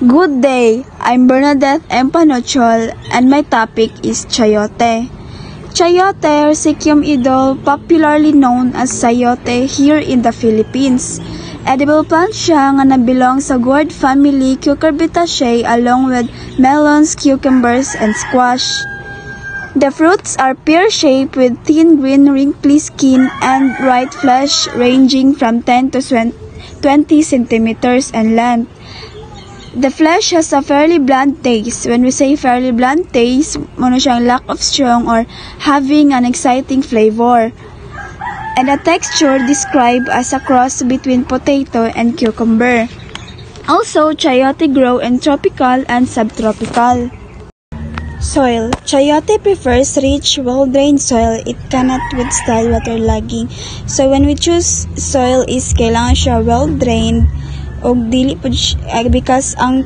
Good day, I'm Bernadette M. Panochol and my topic is chayote. Chayote, Resequium idol, popularly known as sayote here in the Philippines. Edible plant siya nga nabilong sa gourd family Cucurbitaceae along with melons, cucumbers, and squash. The fruits are pear-shaped with thin green wrinkly skin and white flesh ranging from 10 to 20 centimeters in length. The flesh has a fairly bland taste. When we say fairly bland taste, muna siyang lack of strong or having an exciting flavor. And the texture described as a cross between potato and cucumber. Also, chayote grow in tropical and subtropical soil. Chayote prefers rich, well-drained soil. It cannot withstand waterlogging. So when we choose soil is kailangan siya well-drained og dili pud because ang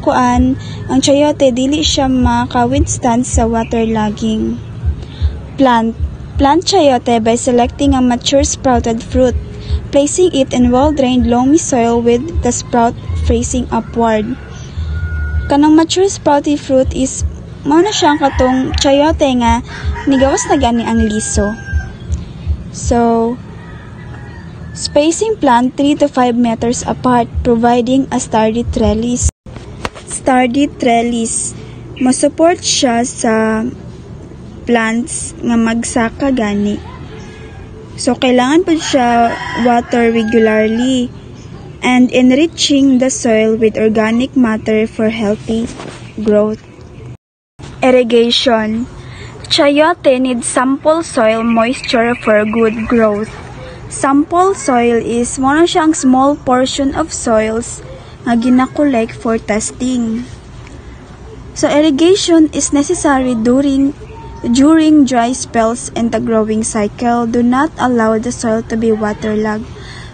chayote dili siya maka-withstand sa waterlogging. Plant chayote by selecting a mature sprouted fruit, placing it in well-drained loamy soil with the sprout facing upward. Kanang mature sprouted fruit is mao na siyang katong chayote nga nigawas na gani ang liso. So, spacing plant 3 to 5 meters apart, providing a sturdy trellis. Masupport siya sa plants nga magsaka gani. So, kailangan po siya water regularly and enriching the soil with organic matter for healthy growth. Irrigation. Chayote needs sample soil moisture for good growth. Sample soil is mo na siyang small portion of soils nga gina-collect for testing. So irrigation is necessary during dry spells in the growing cycle. Do not allow the soil to be waterlogged.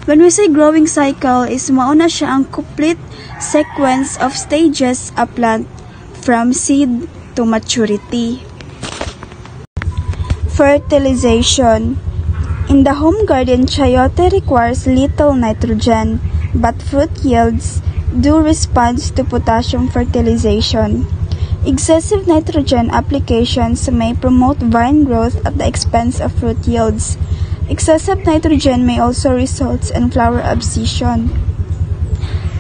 When we say growing cycle is mao na siya ang complete sequence of stages a plant from seed to maturity. Fertilization. In the home garden, chayote requires little nitrogen, but fruit yields do respond to potassium fertilization. Excessive nitrogen applications may promote vine growth at the expense of fruit yields. Excessive nitrogen may also result in flower abscission.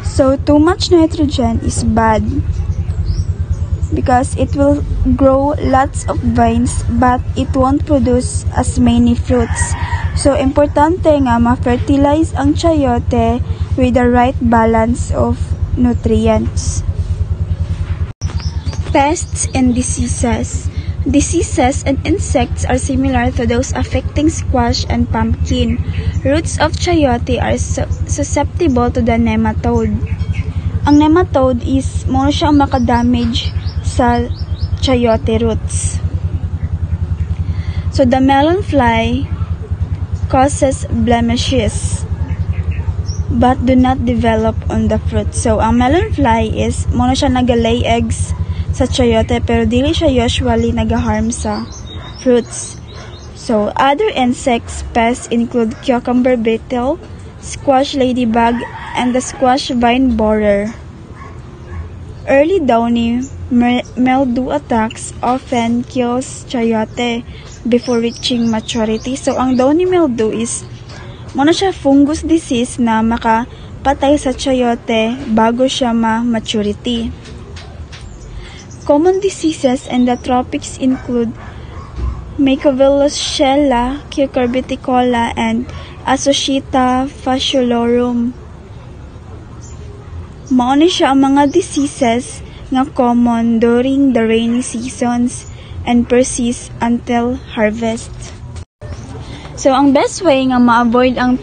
So, too much nitrogen is bad because it will grow lots of vines but it won't produce as many fruits. So, importante nga ma-fertilize ang chayote with the right balance of nutrients. Pests and diseases. Diseases and insects are similar to those affecting squash and pumpkin. Roots of chayote are susceptible to the nematode. Ang nematode is mo siyang makadamage sa chayote roots. So the melon fly causes blemishes but do not develop on the fruit. So ang melon fly is mo na siya nagalay eggs sa chayote pero dili siya usually nagaharm sa fruits. So other insects pests include cucumber beetle, squash ladybug, and the squash vine borer. Early downy mildew attacks often kills chayote before reaching maturity. So, ang downy mildew is muna siya fungus disease na makapatay sa chayote bago siya ma-maturity. Common diseases in the tropics include Macrovillus-Shella, Cucurbiticola, and Associata fasciolorum. Mao ni siya ang mga diseases nga common during the rainy seasons and persist until harvest. So, ang best way nga ma-avoid ang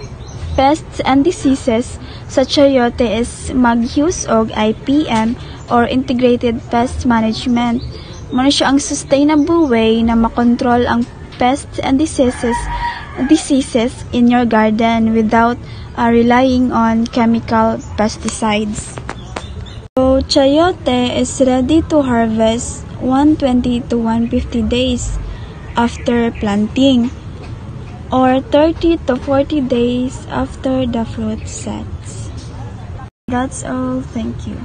pests and diseases sa chayote is mag-use og IPM or Integrated Pest Management. Muna siya ang sustainable way na makontrol ang pests and diseases in your garden without relying on chemical pesticides. So, chayote is ready to harvest 120 to 150 days after planting or 30 to 40 days after the fruit sets. That's all. Thank you.